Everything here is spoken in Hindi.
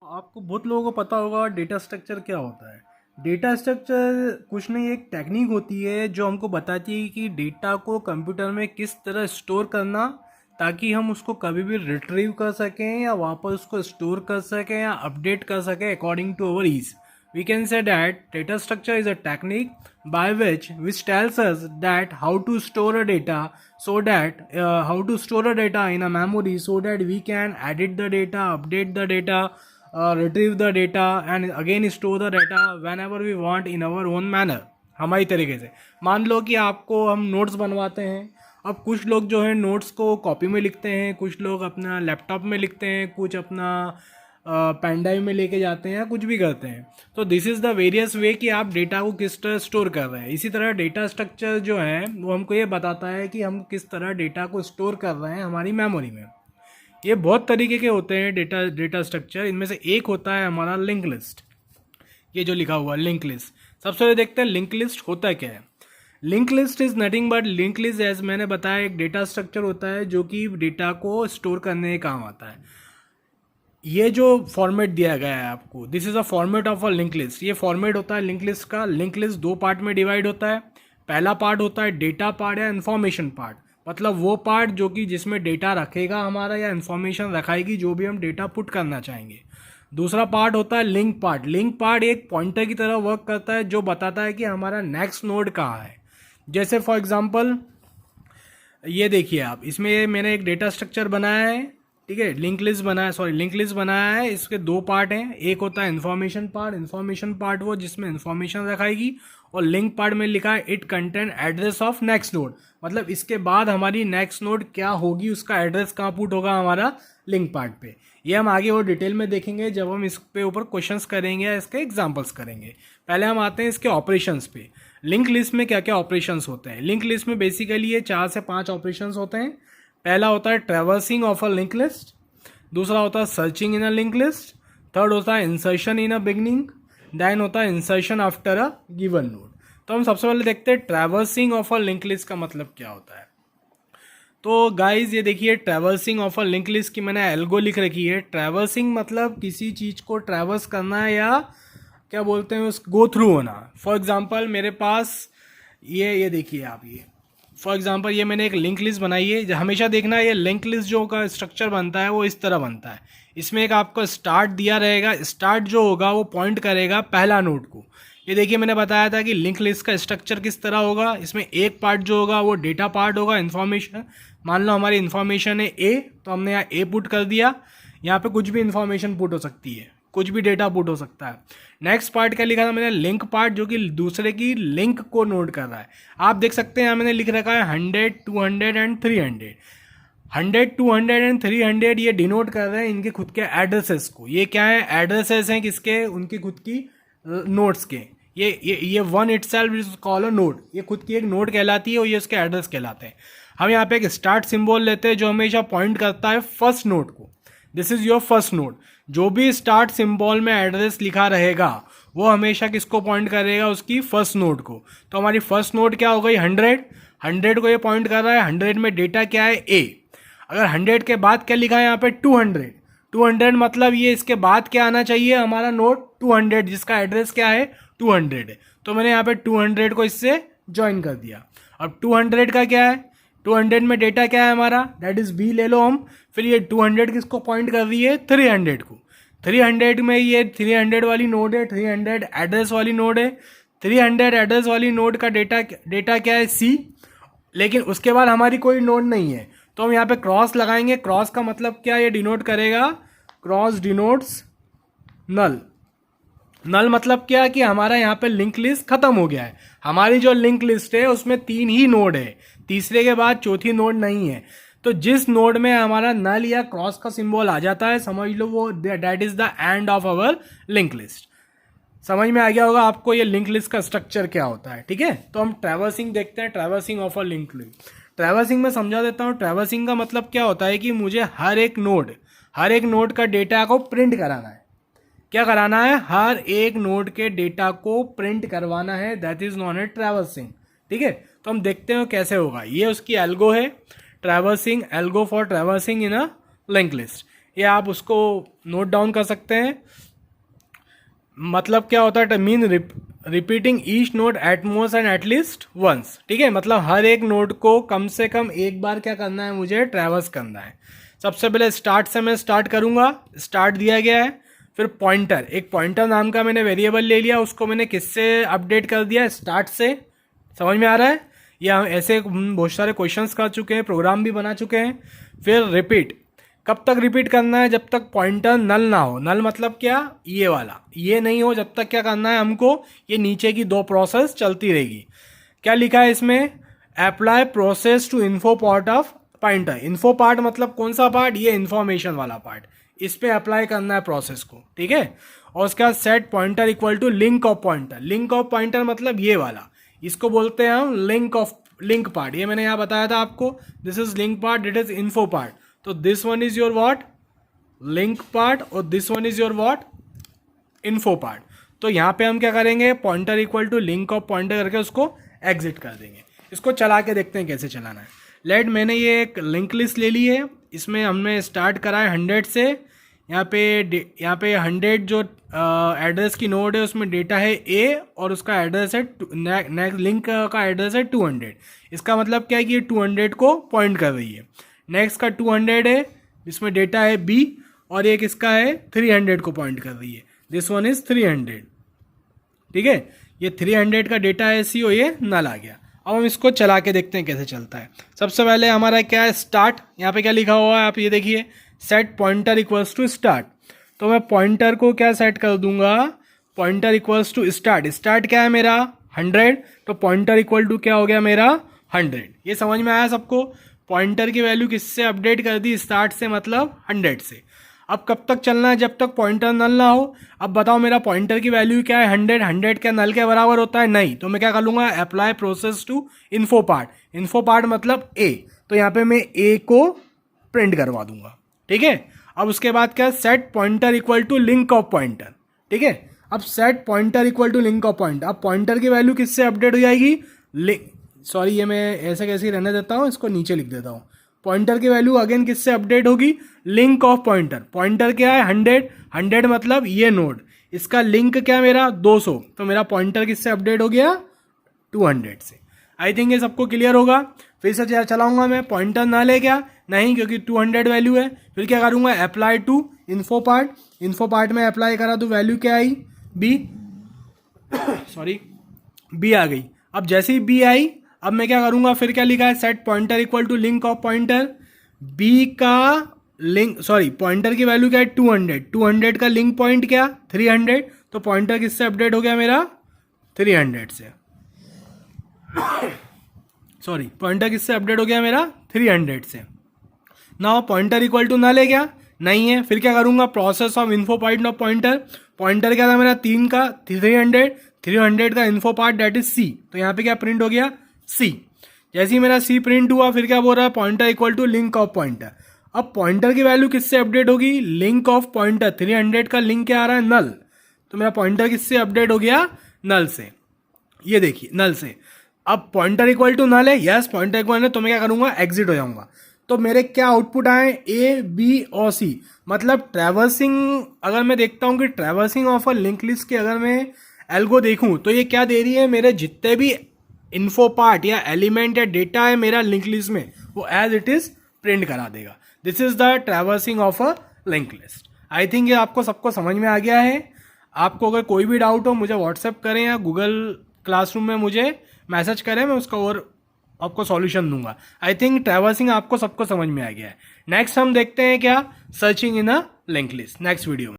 आपको बहुत लोगों को पता होगा डेटा स्ट्रक्चर क्या होता है। डेटा स्ट्रक्चर कुछ नहीं, एक टेक्निक होती है जो हमको बताती है कि डेटा को कंप्यूटर में किस तरह स्टोर करना, ताकि हम उसको कभी भी रिट्रीव कर सकें या वापस उसको स्टोर कर सकें या अपडेट कर सकें according to our ease. We can say that data structure is a technique by which tells us that how to store a data, so that how to store a data in a memory so that we can edit the data, update the data, retrieve the data and again store the data whenever we want in our own manner. हमारी तरीके से मान लो कि आपको हम नोट्स बनवाते हैं. अब कुछ लोग जो है नोट्स को कॉपी में लिखते हैं, कुछ लोग अपना लैपटॉप में लिखते हैं, कुछ अपना पेन ड्राइव में लेके जाते हैं या कुछ भी करते हैं. तो दिस इज़ द वेरियस वे कि आप डेटा को किस तरह स्टोर कर रहे हैं. इसी तरह डेटा स्ट्रक्चर जो है वो हमको ये बताता है कि हम किस तरह डेटा को स्टोर कर रहे हैं हमारी मेमोरी में. ये बहुत तरीके के होते हैं डेटा स्ट्रक्चर. इनमें से एक होता है हमारा लिंक लिस्ट. ये जो लिखा हुआ है लिंक लिस्ट. सबसे पहले देखते हैं लिंक लिस्ट होता क्या है. Link list is nothing but link list as मैंने बताया एक डेटा स्ट्रक्चर होता है जो कि डेटा को स्टोर करने के काम आता है. ये जो फॉर्मेट दिया गया है आपको, this is a format of a link list. ये फॉर्मेट होता है लिंक लिस्ट का. लिंक लिस्ट दो पार्ट में डिवाइड होता है. पहला पार्ट होता है डेटा पार्ट या इन्फॉर्मेशन पार्ट, मतलब वो पार्ट जो कि जिसमें डेटा रखेगा हमारा या इन्फॉर्मेशन रखाएगी जो भी हम डेटा पुट करना चाहेंगे. दूसरा पार्ट होता है लिंक पार्ट. लिंक पार्ट एक पॉइंटर की तरह वर्क करता है जो बताता है कि हमारा नेक्स्ट नोड कहाँ है. जैसे फॉर एग्जाम्पल ये देखिए आप, इसमें मैंने एक डेटा स्ट्रक्चर बनाया है, ठीक है, लिंक लिस्ट बनाया है. इसके दो पार्ट हैं. एक होता है इन्फॉर्मेशन पार्ट वो जिसमें इन्फॉर्मेशन रखाएगी, और लिंक पार्ट में लिखा है it contain address of next node, मतलब इसके बाद हमारी नेक्स्ट नोड क्या होगी उसका एड्रेस कहाँ पुट होगा हमारा लिंक पार्ट पे. ये हम आगे और डिटेल में देखेंगे जब हम इस पे ऊपर क्वेश्चंस करेंगे या इसके एग्जांपल्स करेंगे. पहले हम आते हैं इसके ऑपरेशंस पे. लिंक लिस्ट में क्या क्या ऑपरेशंस होते हैं. लिंक लिस्ट में बेसिकली ये 4 से 5 ऑपरेशंस होते हैं. पहला होता है traversing of a link list. दूसरा होता है searching in a link list. Third होता है insertion in a beginning. Then होता है insertion after a given node. तो हम सबसे पहले देखते हैं traversing of a link list का मतलब क्या होता है. तो गाइज ये देखिए, traversing of a link list की मैंने एल्गो लिख रखी है. ट्रैवर्सिंग मतलब किसी चीज़ को ट्रैवर्स करना है या क्या बोलते हैं उस गो थ्रू होना. फॉर एग्जाम्पल मेरे पास ये देखिए आप, ये फॉर एग्जांपल ये मैंने एक लिंक लिस्ट बनाई है. हमेशा देखना ये लिंक लिस्ट जो का स्ट्रक्चर बनता है वो इस तरह बनता है. इसमें एक आपको स्टार्ट दिया रहेगा. स्टार्ट जो होगा वो पॉइंट करेगा पहला नोड को. ये देखिए मैंने बताया था कि लिंक लिस्ट का स्ट्रक्चर किस तरह होगा. इसमें एक पार्ट जो होगा वो डेटा पार्ट होगा, इन्फॉर्मेशन. मान लो हमारी इन्फॉर्मेशन है ए, तो हमने यहाँ ए पुट कर दिया. यहाँ पे कुछ भी इन्फॉर्मेशन पुट हो सकती है, कुछ भी डेटा पुट हो सकता है. नेक्स्ट पार्ट क्या लिखा था मैंने, लिंक पार्ट, जो कि दूसरे की लिंक को नोट कर रहा है. आप देख सकते हैं यहाँ मैंने लिख रखा है 100, 200 एंड 300. 100, 200 एंड 300 ये डिनोट कर रहे हैं इनके खुद के एड्रेसेस को. ये क्या है, एड्रेसेस हैं किसके, उनकी खुद की नोट्स के. ये one itself is called a node. ये खुद की एक नोड कहलाती है और ये उसके एड्रेस कहलाते हैं. हम यहाँ पे एक स्टार्ट सिंबल लेते हैं जो हमेशा पॉइंट करता है फर्स्ट नोड को. This is your first node. जो भी स्टार्ट सिंबल में एड्रेस लिखा रहेगा वो हमेशा किसको पॉइंट करेगा, उसकी फर्स्ट नोड को. तो हमारी फर्स्ट नोड क्या हो गई 100 को ये पॉइंट कर रहा है. 100 में डेटा क्या है ए. अगर 100 के बाद क्या लिखा है यहाँ पे 200 मतलब ये इसके बाद क्या आना चाहिए हमारा नोड 200 जिसका एड्रेस क्या है 200 है. तो मैंने यहाँ पे 200 को इससे ज्वाइन कर दिया. अब 200 का क्या है, 200 में डेटा क्या है हमारा, दैट इज बी ले लो हम. फिर ये 200 किसको पॉइंट कर रही है 300 को. 300 में ये 300 वाली नोड है, 300 एड्रेस वाली नोड है. 300 एड्रेस वाली नोड का डेटा क्या है सी. लेकिन उसके बाद हमारी कोई नोड नहीं है, तो हम यहाँ पे क्रॉस लगाएंगे. क्रॉस का मतलब क्या, ये डिनोट करेगा, क्रॉस डिनोट्स नल. नल मतलब क्या कि हमारा यहाँ पे लिंक लिस्ट खत्म हो गया है. हमारी जो लिंक लिस्ट है उसमें 3 ही नोड है, तीसरे के बाद चौथी नोड नहीं है. तो जिस नोड में हमारा नल या क्रॉस का सिंबल आ जाता है समझ लो वो that is the end of our link list. समझ में आ गया होगा आपको ये लिंक लिस्ट का स्ट्रक्चर क्या होता है. ठीक है, तो हम ट्रैवर्सिंग देखते हैं. Traversing of a link list. Traversing में समझा देता हूँ. ट्रैवर्सिंग का मतलब क्या होता है कि मुझे हर एक नोड का डेटा को प्रिंट कराना है. क्या कराना है, हर एक नोड के डेटा को प्रिंट करवाना है. That is non A traversing. ठीक है, तो हम देखते हैं कैसे होगा. ये उसकी एल्गो है, traversing, algo for traversing in a link list. ये आप उसको नोट डाउन कर सकते हैं। मतलब क्या होता है, mean repeating each node at most and at least once. ठीक है, मतलब हर एक नोड को कम से कम एक बार क्या करना है, मुझे ट्रैवर्स करना है। सबसे पहले स्टार्ट से मैं स्टार्ट करूंगा, स्टार्ट दिया गया है। फिर पॉइंटर, एक पॉइंटर नाम का मैंने वेरिएबल ले लिया, उसको मैंने किससे अपडेट कर दिया, स्टार्ट से। समझ में आ रहा है? या हम ऐसे बहुत सारे क्वेश्चंस कर चुके हैं, प्रोग्राम भी बना चुके हैं। फिर रिपीट, कब तक रिपीट करना है, जब तक पॉइंटर नल ना हो। नल मतलब क्या, ये वाला, ये नहीं हो जब तक क्या करना है हमको, ये नीचे की दो प्रोसेस चलती रहेगी। क्या लिखा है इसमें, apply process to info part of pointer. Info part मतलब कौन सा पार्ट, ये इन्फॉर्मेशन वाला पार्ट, इस पे अप्लाई करना है प्रोसेस को। ठीक है, और उसके बाद set pointer equal to link of pointer. Link of pointer मतलब ये वाला, इसको बोलते हैं हम लिंक पार्ट। ये मैंने यहाँ बताया था आपको, this is link part, that is info part. तो this one is your what, link part, और this one is your what, info part. तो यहाँ पे हम क्या करेंगे, pointer equal to link of pointer करके उसको एग्जिट कर देंगे। इसको चला के देखते हैं कैसे चलाना है। लेट, मैंने ये एक लिंक लिस्ट ले ली है, इसमें हमने स्टार्ट करा है 100 से। यहाँ पे 100 जो एड्रेस की नोड है उसमें डेटा है A, और उसका एड्रेस है नेक्स्ट लिंक का एड्रेस है 200। इसका मतलब क्या है कि ये 200 को पॉइंट कर रही है। नेक्स्ट का 200 है, इसमें डेटा है B, और एक इसका है 300 को पॉइंट कर रही है। This one is 300। ठीक है, ये 300 का डेटा है सी, और ये नल आ गया। अब हम इसको चला के देखते हैं कैसे चलता है। सबसे पहले हमारा क्या है, स्टार्ट। यहाँ पे क्या लिखा हुआ है आप ये देखिए, set pointer equals to start. तो मैं पॉइंटर को क्या सेट कर दूंगा, pointer equals to start. Start क्या है मेरा 100, तो पॉइंटर इक्वल टू क्या हो गया मेरा 100। ये समझ में आया सबको? पॉइंटर की वैल्यू किससे अपडेट कर दी, स्टार्ट से, मतलब 100 से। अब कब तक चलना है, जब तक पॉइंटर नल ना हो। अब बताओ मेरा पॉइंटर की वैल्यू क्या है 100, 100 क्या नल के बराबर होता है, नहीं। तो मैं क्या कर लूँगा, apply process to info part. Info part मतलब A, तो यहाँ पे मैं A को प्रिंट करवा दूंगा। ठीक है, अब उसके बाद क्या, set pointer equal to link of pointer. ठीक है, अब set pointer equal to link of pointer. अब पॉइंटर की वैल्यू किससे अपडेट हो जाएगी, सॉरी ये मैं ऐसे कैसे रहने देता हूँ, इसको नीचे लिख देता हूँ। पॉइंटर की वैल्यू अगेन किससे अपडेट होगी, लिंक ऑफ पॉइंटर। पॉइंटर क्या है 100, 100 मतलब ये नोड, इसका लिंक क्या मेरा 200, तो मेरा पॉइंटर किससे अपडेट हो गया 200 से। आई थिंक ये सबको क्लियर होगा। फिर से चलाऊंगा मैं, पॉइंटर ना ले क्या, नहीं, क्योंकि 200 वैल्यू है। फिर क्या करूंगा, apply to info part. Info part में अप्लाई करा तो वैल्यू क्या आई, B, सॉरी B आ गई। अब जैसे ही B आई, अब मैं क्या करूंगा, फिर क्या लिखा है, set pointer equal to link of pointer. B का लिंक, सॉरी पॉइंटर की वैल्यू क्या है 200, 200 का लिंक पॉइंट क्या 300, तो पॉइंटर किससे अपडेट हो गया मेरा 300 से। सॉरी, पॉइंटर किससे अपडेट हो गया मेरा 300 से। Now pointer equal to null है क्या, नहीं है। फिर क्या करूंगा, process of info point of pointer. Pointer क्या था मेरा 3 का 300, 300 का info part that is C, तो यहाँ पे क्या प्रिंट हो गया C। जैसे ही मेरा C प्रिंट हुआ, फिर क्या बोल रहा है, pointer equal to link of pointer. अब पॉइंटर की वैल्यू किससे अपडेट होगी, लिंक ऑफ पॉइंटर। 300 का लिंक क्या आ रहा है, नल, तो मेरा पॉइंटर किससे अपडेट हो गया, नल से। ये देखिए नल से। अब पॉइंटर इक्वल टू नल है, यस पॉइंटर इक्वल है, तो मैं क्या करूंगा, एग्जिट हो जाऊंगा। तो मेरे क्या आउटपुट आए, A, B और C। मतलब ट्रैवर्सिंग, अगर मैं देखता हूँ कि traversing of a link list के अगर मैं एल्गो देखूँ, तो ये क्या दे रही है, मेरे जितने भी इन्फो पार्ट या एलिमेंट या डेटा है मेरा लिंक लिस्ट में, वो एज इट इज प्रिंट करा देगा। This is the traversing of a link list. I think ये आपको सबको समझ में आ गया है। आपको अगर कोई भी डाउट हो, मुझे व्हाट्सएप करें या गूगल क्लासरूम में मुझे मैसेज करें, मैं उसका और आपको सॉल्यूशन दूंगा। आई थिंक ट्रैवर्सिंग आपको सबको समझ में आ गया है। नेक्स्ट हम देखते हैं क्या, searching in a link list, next video में।